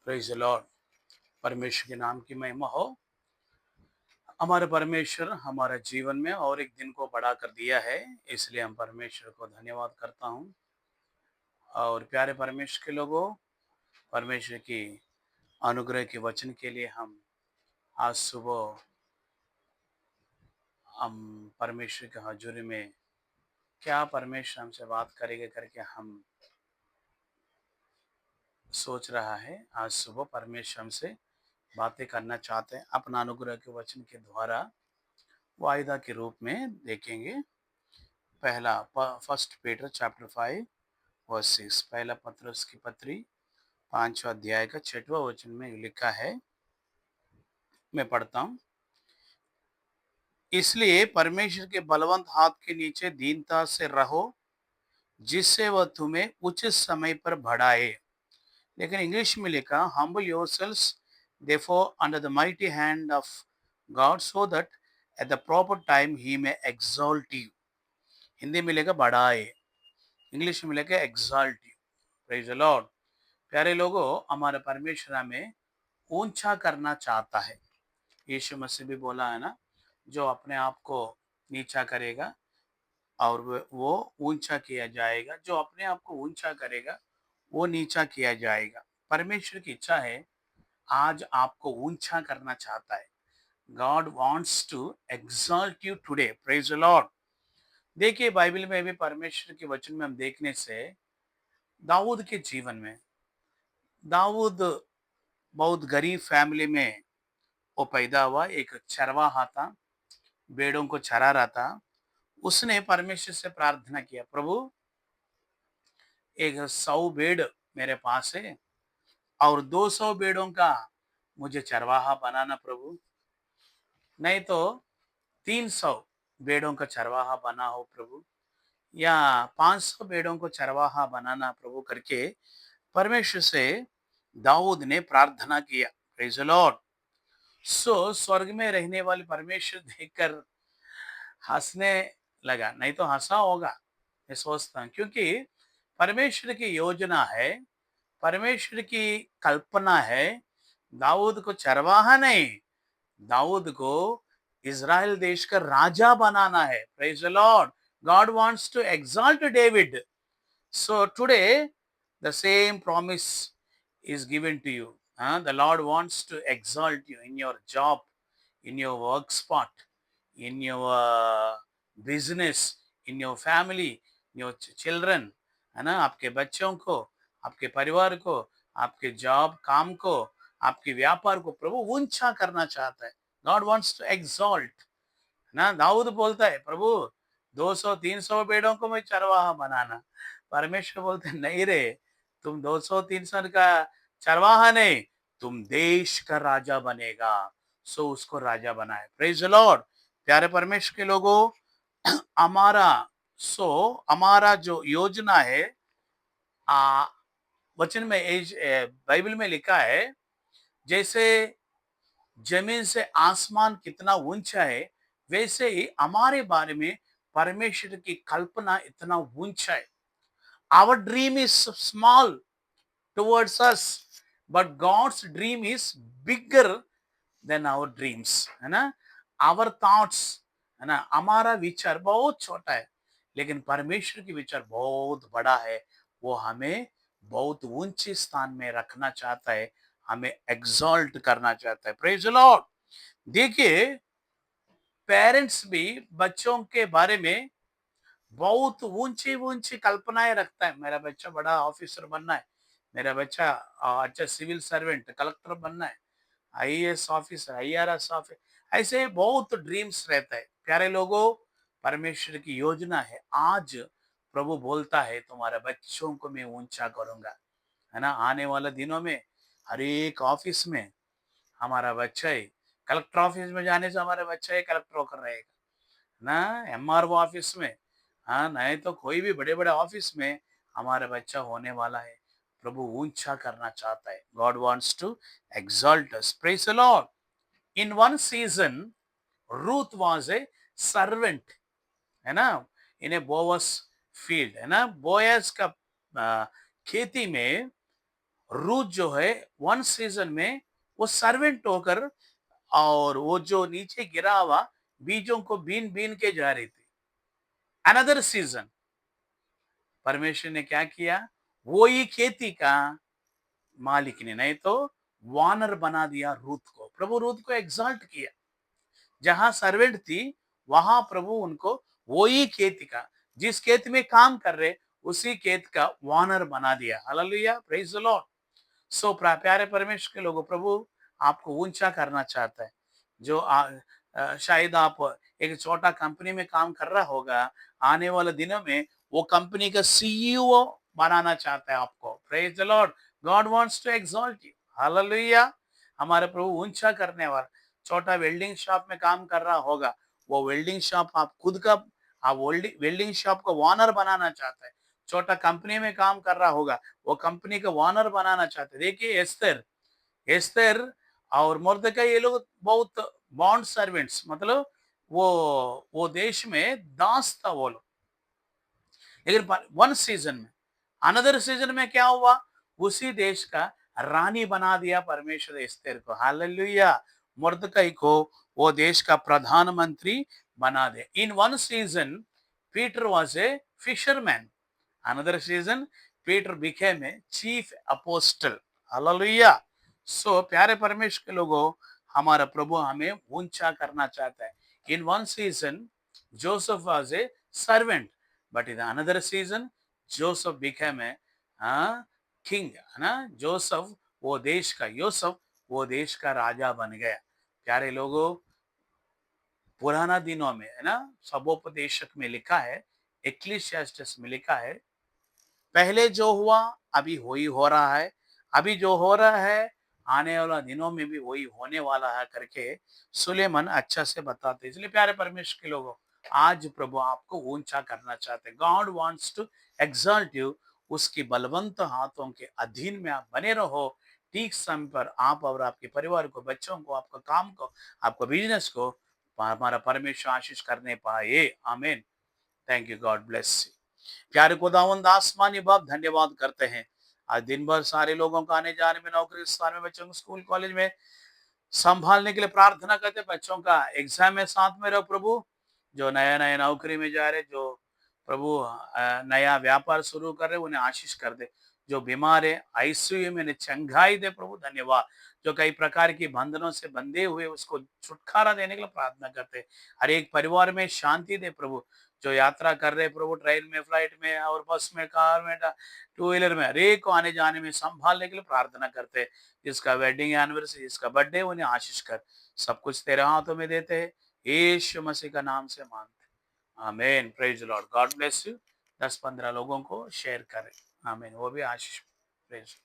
Praise the Lord. परमेश्वर के नाम की महिमा हो। हमारे परमेश्वर हमारे जीवन में और एक दिन को बढ़ा कर दिया है, इसलिए हम परमेश्वर को धन्यवाद करता हूँ। और प्यारे परमेश्वर के लोगों, परमेश्वर की अनुग्रह के वचन के लिए हम आज सुबह हम परमेश्वर की हजूरी में क्या परमेश्वर हमसे बात करेंगे करके हम सोच रहा है। आज सुबह परमेश्वर हमसे बातें करना चाहते हैं, अपना अनुग्रह के वचन के द्वारा वायदा के रूप में देखेंगे। पहला फर्स्ट पीटर चैप्टर 5 वर्स 6, पहला पत्रस की पत्री 5वां अध्याय का 6वां वचन में लिखा है, मैं पढ़ता हूँ। इसलिए परमेश्वर के बलवंत हाथ के नीचे दीनता से रहो, जिससे वह तुम्हें उचित समय पर बढ़ाए। लेकिन इंग्लिश में लिखा, humble yourselves therefore under the mighty hand of God so that at the proper time he may exalt you. Hindi में लिखा बढ़ाए, इंग्लिश में लिखा exalt you. Praise the Lord. प्यारे लोगों, हमारे परमेश्वर हमें ऊंचा करना चाहता है। यीशु मसीह भी बोला है ना, जो अपने आप को नीचा करेगा और वो ऊंचा किया जाएगा, जो अपने आप को ऊंचा करेगा वो नीचा किया जाएगा। परमेश्वर की इच्छा है, आज आपको ऊंचा करना चाहता है। God wants to exalt you today. Praise the Lord. देखिए, बाइबल में भी परमेश्वर के वचन में हम देखने से दाऊद के जीवन में, दाऊद बहुत गरीब फैमिली में वो पैदा हुआ। एक चरवाहा था, भेड़ों को चरा रहा था। उसने परमेश्वर से प्रार्थना किया, प्रभु एक 100 भेड़ मेरे पास है और 200 भेड़ों का मुझे चरवाहा बनाना प्रभु, नहीं तो 300 भेड़ों का चरवाहा बना हो प्रभु, या 500 भेड़ों को चरवाहा बनाना प्रभु करके परमेश्वर से दाऊद ने प्रार्थना किया। Praise the Lord. सो स्वर्ग में रहने वाले परमेश्वर देखकर हंसने लगा, नहीं तो हंसा होगा, मैं सोचता हूँ। क्योंकि परमेश्वर की योजना है, परमेश्वर की कल्पना है, दाऊद को चरवाहा नहीं, दाऊद को इज़राइल देश का राजा बनाना है। Praise the Lord. God wants to exalt David. So today the same promise is given to you. The Lord wants to exalt you in your job, in your work spot, in your business, in your family, in your children, है ना, आपके बच्चों को, आपके परिवार को, आपके job काम को, आपके व्यापार को प्रभु ऊंचा करना चाहता है। God wants to exalt. ना, दाऊद बोलता है, प्रभु 200-300 भेड़ों को मैं चरवाहा बनाना। परमेश्वर बोलते नहीं रे, तुम 200-300 का चरवाहा नहीं, तुम देश का राजा बनेगा। सो उसको राजा बनाए। Praise the Lord. प्यारे परमेश्वर के लोगों, हमारा हमारा जो योजना है, आ, वचन में बाइबल में लिखा है, जैसे जमीन से आसमान कितना ऊंचा है, वैसे ही हमारे बारे में परमेश्वर की कल्पना इतना ऊंचा है। Our dream is small towards us, but God's dream is bigger than our dreams, है ना। आवर थॉट्स, है ना, हमारा विचार बहुत छोटा है, लेकिन परमेश्वर की विचार बहुत बड़ा है। वो हमें बहुत ऊंचे स्थान में रखना चाहता है, हमें एग्जॉल्ट करना चाहता है। Praise the Lord. देखिए, पेरेंट्स भी बच्चों के बारे में बहुत ऊंची ऊंची कल्पनाएं रखता है। मेरा बच्चा बड़ा ऑफिसर बनना है, मेरा बच्चा अच्छा सिविल सर्वेंट कलेक्टर बनना है, आईएएस ऑफिसर, आईआरएस ऑफिसर, ऐसे बहुत ड्रीम्स रहता है। प्यारे लोगों, परमेश्वर की योजना है, आज प्रभु बोलता है तुम्हारे बच्चों को मैं ऊंचा करूंगा, है ना। आने वाले दिनों में हर एक ऑफिस में हमारा बच्चा ही, कलेक्टर ऑफिस में जाने से हमारा बच्चा ही कलेक्टर होकर रहेगा ना, एमआरओ ऑफिस में, हाँ, नहीं तो कोई भी बड़े बड़े ऑफिस में हमारा बच्चा होने वाला है। प्रभु ऊंचा करना चाहता है। God wants to exalt us. Praise the Lord. In one season, Ruth was a servant, है ना, इन ए बोवस फील्ड, है ना, बोयस का खेती में रूथ जो है वन सीजन में वो सर्वेंट होकर और वो जो नीचे गिरा हुआ बीजों को बीन बीन के जा रही थी। अनदर सीजन परमेश्वर ने क्या किया, वो ही खेती का मालिक ने नहीं तो वानर बना दिया रूथ को। प्रभु रूथ को एग्जॉल्ट किया। जहां सर्वेंट थी वहां प्रभु उनको वही खेत का, जिस खेत में काम कर रहे उसी खेत का वानर बना दिया। Hallelujah, praise the Lord. So प्यारे परमेश्वर के लोगों, प्रभु आपको ऊंचा करना चाहता है। जो शायद आप एक छोटा कंपनी में काम कर रहा होगा, आने वाले दिनों में वो कंपनी का सीईओ बनाना चाहता है आपको। Praise the Lord. God wants to exalt you. Hallelujah. हमारे प्रभु ऊंचा करने वाला। छोटा वेल्डिंग शॉप में काम कर रहा होगा, वो वेल्डिंग शॉप आप खुद का, आप वेल्डिंग शॉप को ओनर बनाना चाहता है। छोटा कंपनी में काम कर रहा होगा, वो कंपनी का ओनर बनाना चाहते। देखिए एस्तर, एस्तर और मुर्दकाई, ये लोग बहुत बॉन्ड सर्वेंट्स, मतलब वो देश में दास था वो लोग। लेकिन वन सीजन में, अनदर सीजन में क्या हुआ, उसी देश का रानी बना दिया परमेश्वर एस्तेर को। हालेलुया। मुर्दकाई को वो देश का प्रधानमंत्री बना दे। In one season Peter was a fisherman. Another season Peter became a chief apostle. Hallelujah. So प्यारे परमेश्वर के लोगों, हमारा प्रभु हमें ऊंचा करना चाहता है। इन one season Joseph was a servant, but in another season Joseph became a king, है ना। जोसेफ वो देश का, यूसुफ वो देश का राजा बन गया। प्यारे लोगों, पुराना दिनों में, है ना, सबोपदेशक में लिखा है, एक्लीसियास्टिस में लिखा है, पहले जो हुआ अभी वही हो रहा है, अभी जो हो रहा है आने वाला दिनों में भी वही होने वाला है करके सुलेमान अच्छा से बताते। इसलिए प्यारे परमेश्वर के लोगों, आज प्रभु आपको ऊंचा करना चाहते हैं। God wants to exalt you. उसकी बलवंत हाथों के अधीन में आप बने रहो। ठीक समय पर आप और आपके परिवार को, बच्चों को, आपका काम को, आपका बिजनेस को हमारा परमेश्वर आशीष करने पाए। आमीन। Thank you. God bless you. प्यारे खुदावंद आसमानी बाप, धन्यवाद करते हैं आज दिन भर सारे लोगों को आने जाने में, नौकरी स्थान में, बच्चों को स्कूल कॉलेज में संभालने के लिए प्रार्थना करते हैं। बच्चों का एग्जाम में साथ में रहो प्रभु। जो नया नया नौकरी में जा रहे, जो प्रभु नया व्यापार शुरू कर रहे, उन्हें आशीष कर दे। जो बीमार है आईसीयू में, उन्हें चंगाई दे प्रभु। धन्यवाद। जो कई प्रकार की बंधनों से बंधे हुए उसको छुटकारा देने के लिए प्रार्थना करते हैं। हर एक परिवार में शांति दे प्रभु। जो यात्रा कर रहे प्रभु, ट्रेन में, फ्लाइट में और बस में, कार में, टू व्हीलर में, हर एक को आने जाने में संभालने के लिए प्रार्थना करते हैं। जिसका वेडिंग एनिवर्सरी, जिसका बर्थडे, उन्हें आशीष कर। सब कुछ तेरे हाथों में देते हैं, यीशु मसीह का नाम से मांगते हैं। आमीन। Praise the Lord. God bless you. 10-15 लोगों को शेयर करें। आमीन। वो भी आशीष। प्रेज।